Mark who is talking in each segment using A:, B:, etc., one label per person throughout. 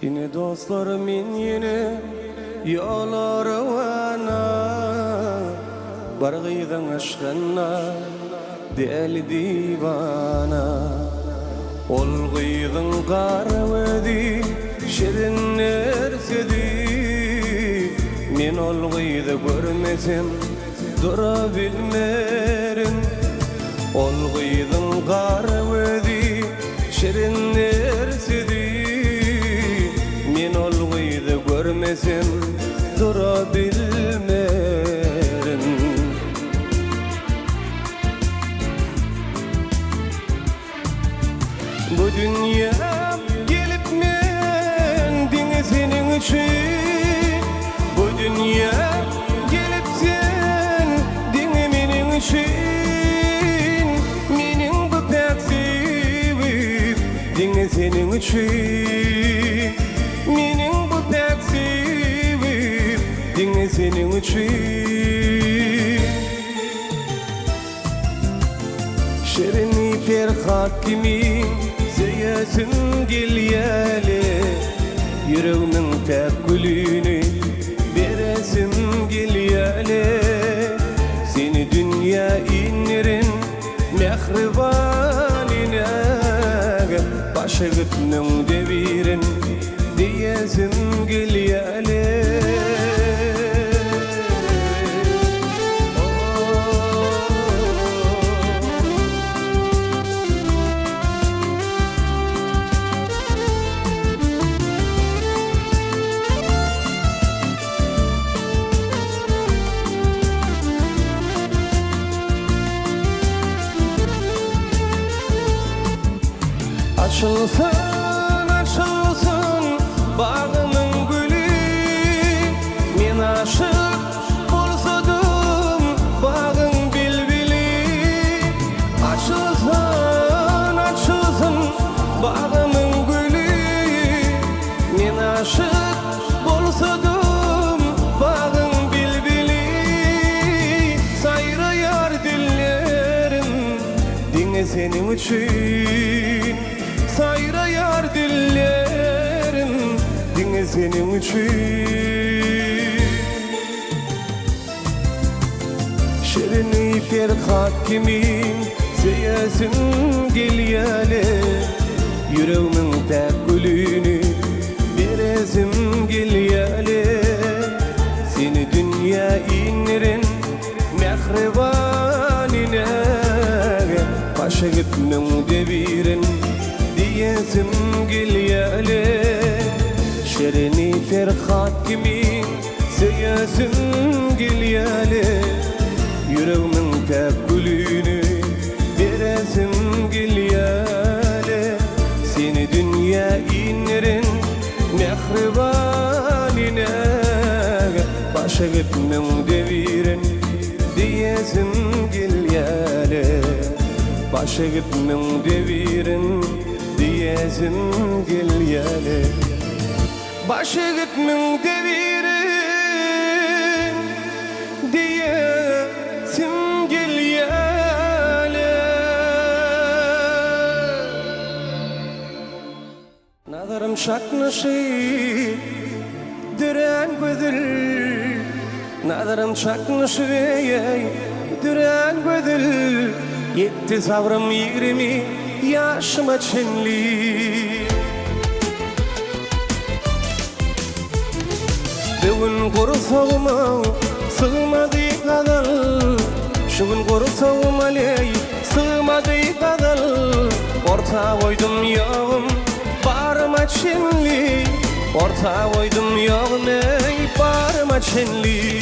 A: Yine dostlarımın yine yolları vana Bargıydan aşkına deli divana Ol gıydın karvedi şirin ersedi Men ol gıydı görmesem durabilmerim Ol gıydın karvedi şirin ersedi Men ol gıydı görmesem durabilmerim Bu dünya gelip mendin senin için Bu dünya gelip sen diniminin için Menin bu pek sevip dini senin için Menin bu pek sevip dini senin için Şirin ferhat kimi Seyesin gilyeli Yüreğimin tek gülünü Beresim gilyeli Seni dünya inlerin Mehribanine Başı gitmin devirin Diyesim gilyeli Açılsın, açılsın bağımın gülü Men aşık bolsadım bağın bilbili Açılsın, açılsın bağımın gülü Men aşık bolsadım bağın bilbili Sayrayar dillerim dinle senin için Sayrayar dillerim dinle senin için Şirin ferhat kimi seyesin gilyeli Yüreğimin tek gülünü beresim gilyeli Seni dünya inlerin mehribanine Başı gitmin devirin Diyesim gilyeli Şirini ferhat kimi Seyesim gilyeli Yüreğimin tek gülünü Beresim gilyeli Seni dünya inlerin Mehribanine Başı gitmin devirin Diyesim gilyeli Başı gitmin devirin Diyesim gilyeli Başı gitmin devirin Diyesim gilyeli Nazarım şaknaşı Düren gödül Nazarım şaknaşı Düren gödül Yetti sabrım 20 yaşıma çenli Bugün korusalım sığmadı kadar Şu gün korusalım aley sığmadı kadar Orta koydum yağım bağrıma çenli Orta koydum yağım ey bağrıma çenli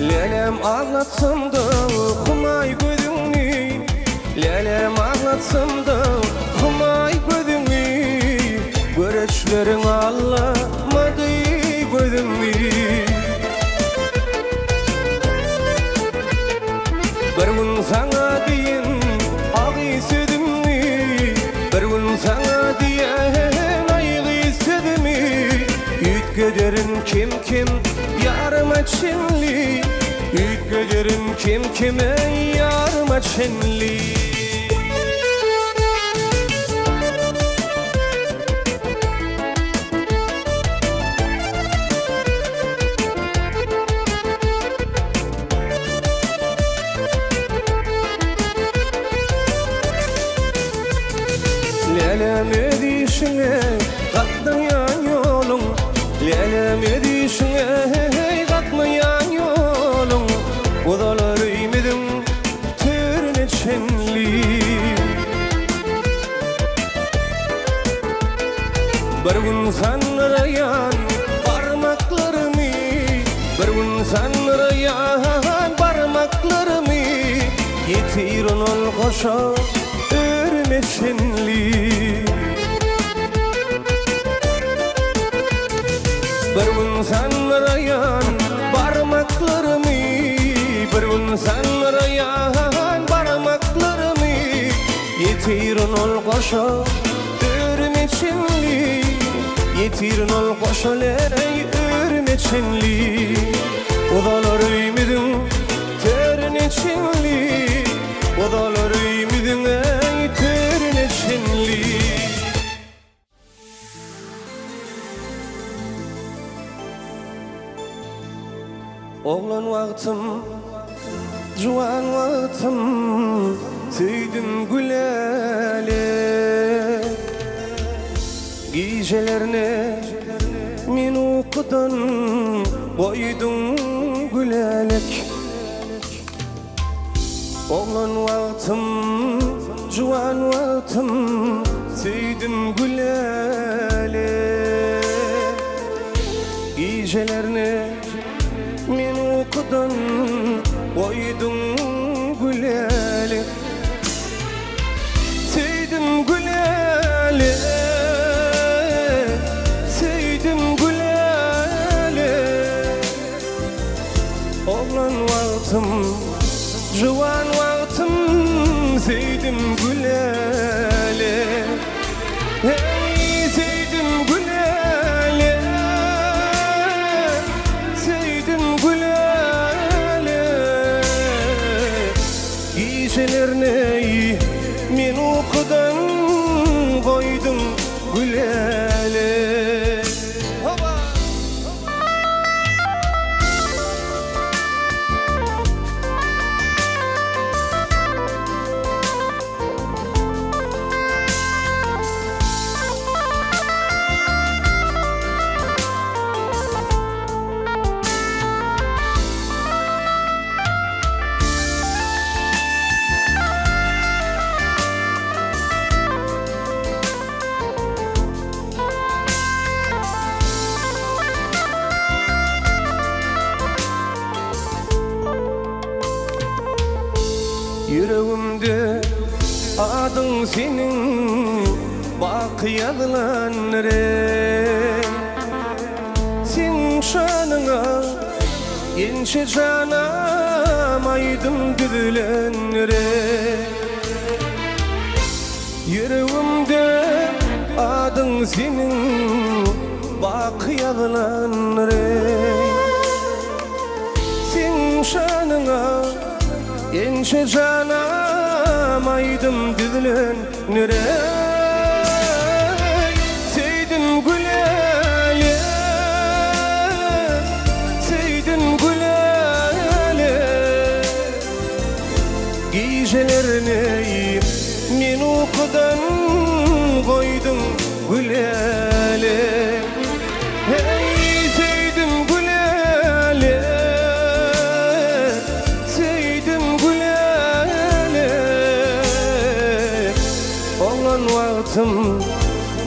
A: Lelem ağlatsam da humay gözünü Lelem ağlatsam da humay gözünü Göreçlerin ağlamadı gözünü Bir gün sana deyin ağ isedim mi Bir gün sana diye kim yarıma çinli Ütgelerim kim kime yarıma çinli Lelem edişine katlayan yolun Lelem edişine katlayan yolun Odalar öymedim törüne çenli Bir gün sanrayan parmaklarımı Bir gün sanrayan parmaklarımı Yetirin ol koşa örme çenli Bir gün sanrayan parmaklarımı Bir gün sanrayan parmaklarımı Yetirin ol koşa örme çenli Yetirin ol koşa örme çenli Odalar öymedim törüne çenli Odalar öymedim törüne çenli Oğlan vaktim, juan vaktim Tüydüm güleli Gecelerine min okudan Koydum gülelek Oğlan vaktim, juan vaktim Tüydüm güleli Gecelerine min okudan koydum güleli Sevdim güleli Sevdim güleli Oğlan vaktim Juvan vaktim Sevdim güleli Hey sevdim güleli Gecelerine min okudan koydum güleli Yüreğimde adın senin bakıyadılan renk Sen şanına ince canam aydın düdülen renk Yüreğimde adın senin bakıyadılan renk Sen şanına ince canam aydım düdülen nerey Sevdim güleli Sevdim güleli Gecelerine min okudan koydum güleli Hey sevdim güleli Vaktim,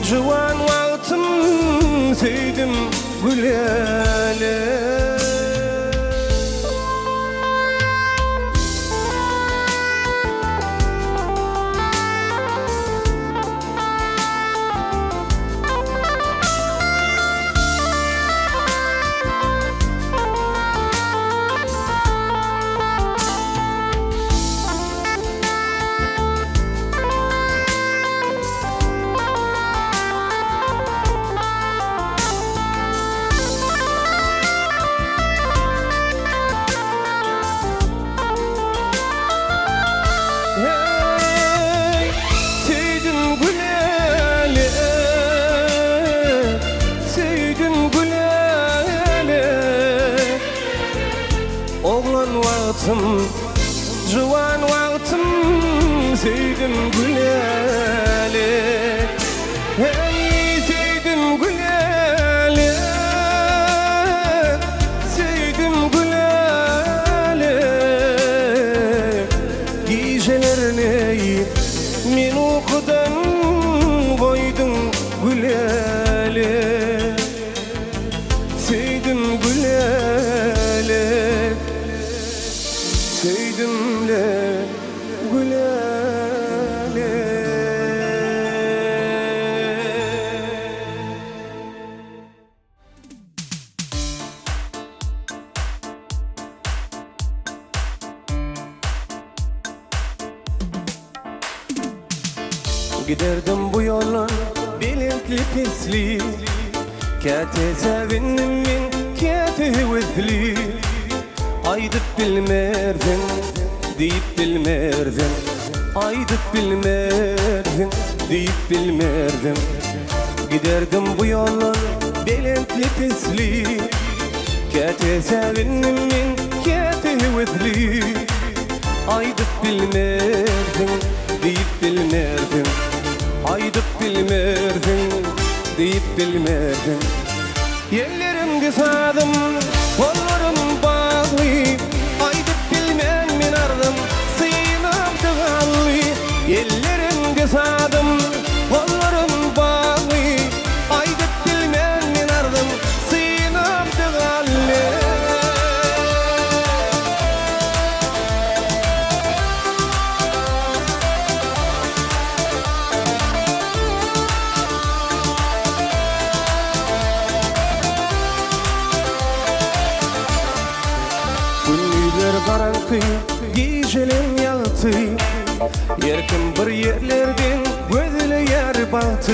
A: juvan vaktim sevdim güleli vaktim, Juwan vaktim, sevdim Gülal'i. Hey sevdim Gülal'i, sevdim Gülal'i. Gecelerini men uykudan koydum Gülal'i. Sevdim Gülal'i, sevdim le Gülal'i. Giderdim bu yollar belirtli pisli, kâte sevindim min kâte vezli. Aydıp bilmerdin, deyip bilmerdin. Aydıp bilmerdin, deyip bilmerdin. Giderdim bu yollar belirtli pisli, kâte sevindim min kâte vezli. Aydıp bilmerdin, deyip bilmerdin. Aydıp bilmerdin, deyip bilmerdin. Yerlerimde sadım, kollarım bağlı. Aydıp bilmen men ardım, sığınam tıgallı. Yerlerimde sadım, kollarım bağlı. Aydıp bilmen men ardım, sığınam tıgallı. Karanlık gecelim yağtı, yerkim bir yerlerden gözüle yer baktı.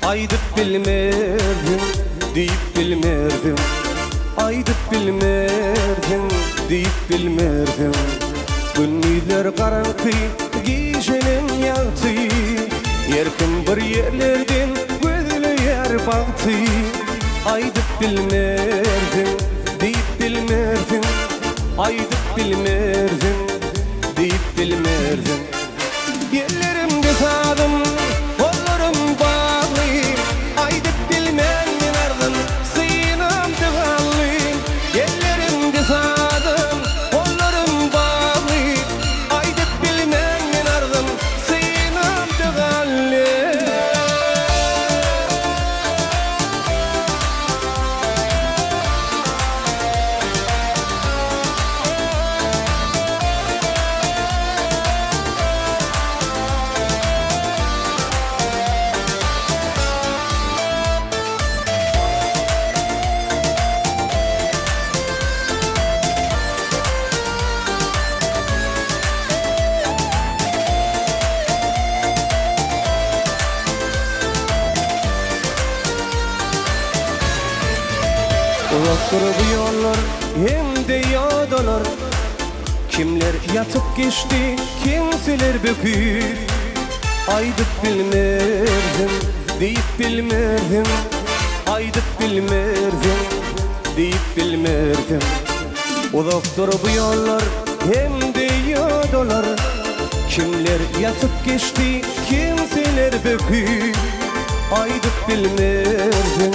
A: Aydıp bilmerdim, deyip bilmerdim. Aydıp bilmerdim, deyip bilmerdim. Günler karanlık gecelim yağtı, yerkim bir yerlerden gözüle yer baktı. Aydıp bilmerdim, deyip bilmerdim. Aydıp bilmerdin, deyip bilmerdin. Yerlerimde sadım, kollarım bağlı. Aydıp bilmen men ardım, sığınam tıgallı. Yerlerimde sadım, kollarım bağlı. Aydıp bilmen men ardım, sığınam tıgallı. Uzaktır bu yollar hem de yağdalar. Kimler yatıp geçti, kimseler bökür. Aydıp bilmerdim, deyip bilmerdim. Aydıp bilmerdim, deyip bilmerdim. Uzaktır bu yollar hem de yağdalar. Kimler yatıp geçti, kimseler bökür. Aydıp bilmerdim,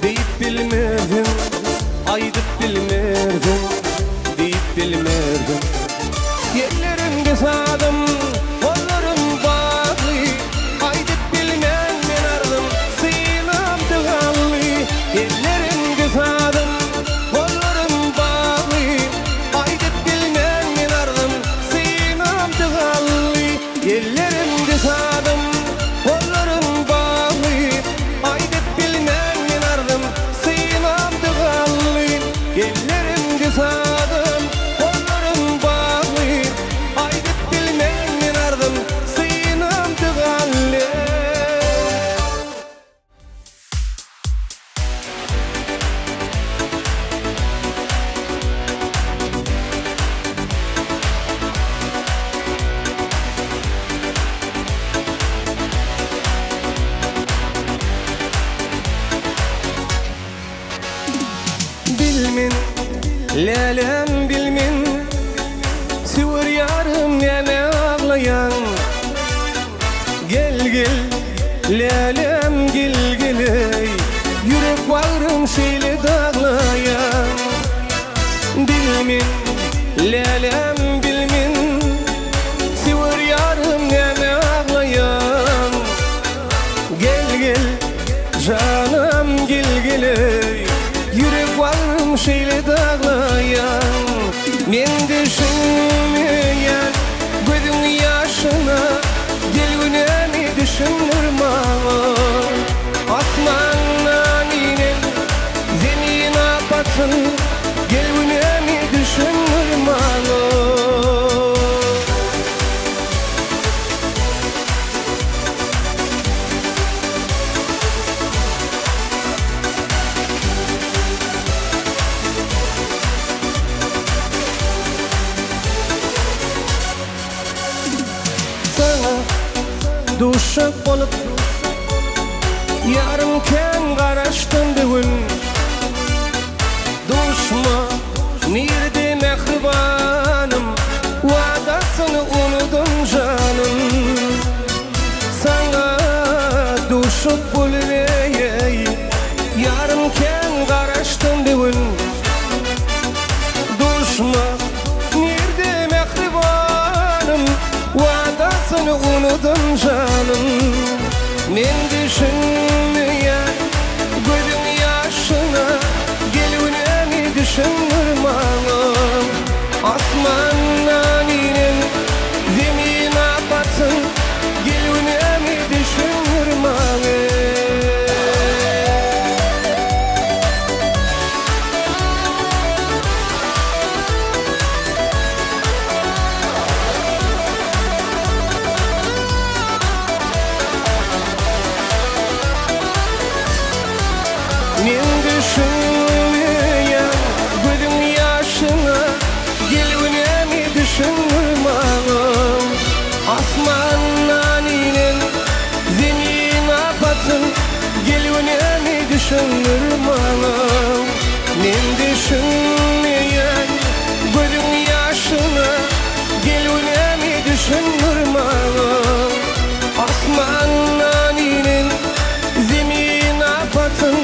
A: deyip bilmerdim. Aydıp bilmerdim, deyip bilmerdim. Yerlerimde sadım, kollarım bağlı. Aydıp bilmen men ardım, sığınam tıgallı. Yerlerimde sadım, kollarım bağlı. Aydıp bilmen men ardım, sığınam tıgallı. Yerlerimde sadım, kollarım bağlı. Aydıp bilmen men ardım, sığınam tıgallı. Ellerimde sadım. Lelem gilgiley, yürek bağrım şeyle dağlayan. Bilmin, lelem bilmin, sivir yarım neme ağlayan. Gel gel, canım gilgiley, yürek bağrım şeyle dağlayan. Men düşünmeyen gözün yaşına, gelgünemi düşünürme. Asmandan inen zemin apatın, gelgünemi düşünürme. Duşak olup yarım ken garaştın bugün. Duşma nerede mehribanım, vadasını unudum canım. Sana duşak bulurey, yarım ken garaştın bugün. Duşma nerede mehribanım, vadasını unudum canım. Men düşünmeyen gözün yaşına, gelgünemi düşünürme. Asmandan inen zemin apatın, gelgünemi düşünürme. Men düşünmeyen gözün yaşına, gelgünemi düşünürme. Asmandan inen zemin apatın, gelgünemi düşünürme. Men düşünmeyen gözün yaşına, gelgünemi düşünürme. Asmandan inen zemin apatın,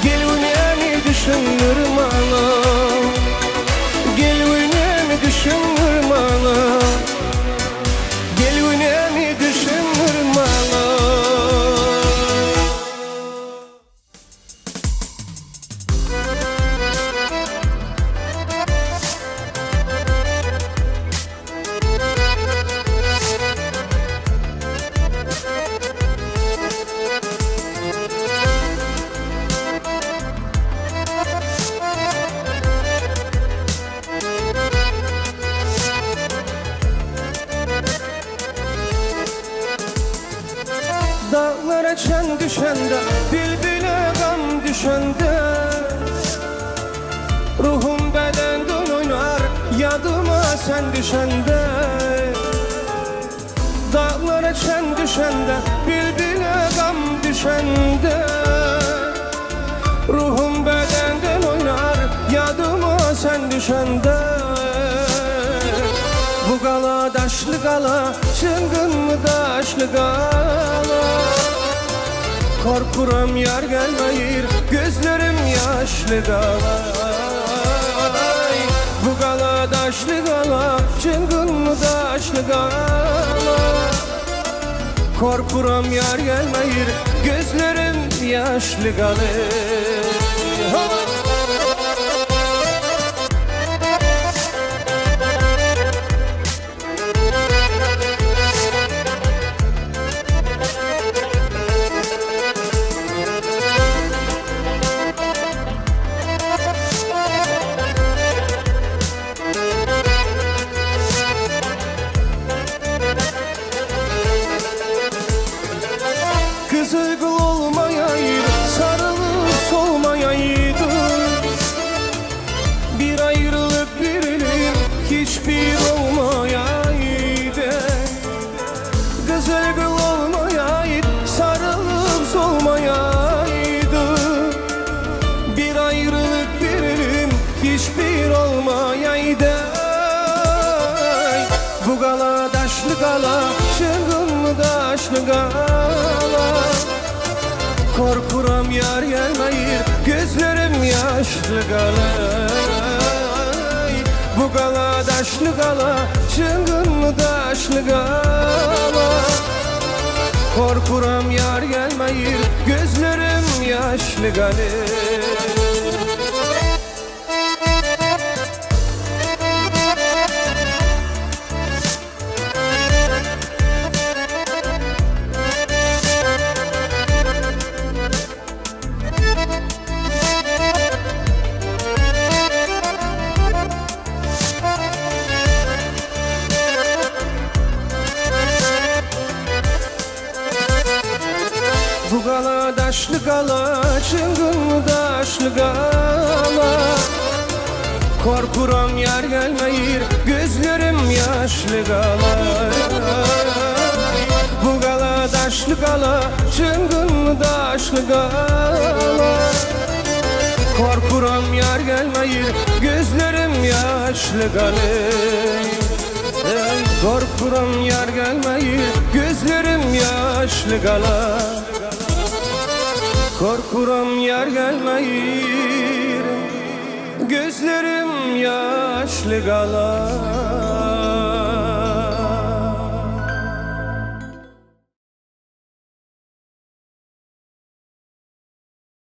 A: gelgünemi düşünürme. Gelgünemi düşünürme. Gelgünemi düşünürme. Dağlara çen düşende, bülbüle gam düşende, ruhum bedenden oynar, yadıma sen düşende. Dağlara çen düşende, bülbüle gam düşende, ruhum bedenden oynar, yadıma sen düşende. Bu gala daşlı gala, çıngın mı daşlı gala? Korkuram yar gelmeyir, gözlerim yaşlı gala. Bu gala daşlı gala, çıngın mı daşlı gala? Korkuram yar gelmeyir, gözlerim yaşlı gala. Kızıl olmayaydı, sarılıp solmayaydı. Bir ayrılık birilim hiçbir olmayaydı. Kızıl olmayaydı, sarılıp solmayaydı. Bir ayrılık birilim hiçbir olmayaydı. Bu gala daşlı gala, çılgın mı daşlı gala? Korkuram yar gelmeyir, gözlerim yaşlı galay. Bu gala daşlı gala, çıngın daşlı gala. Korkuram yar gelmeyir, gözlerim yaşlı galay. Bu gala daşlı gala, çıngın daşlı gala. Korkuram yar gelmeyir, gözlerim yaşlı gala. Bu gala daşlı gala, çıngın daşlı gala. Korkuram yar gelmeyir, gözlerim yaşlı gala. Korkuram yar gelmeyir, gözlerim yaşlı gala. Korkuram yar gelmeyir, gözlerim yaşlı gala.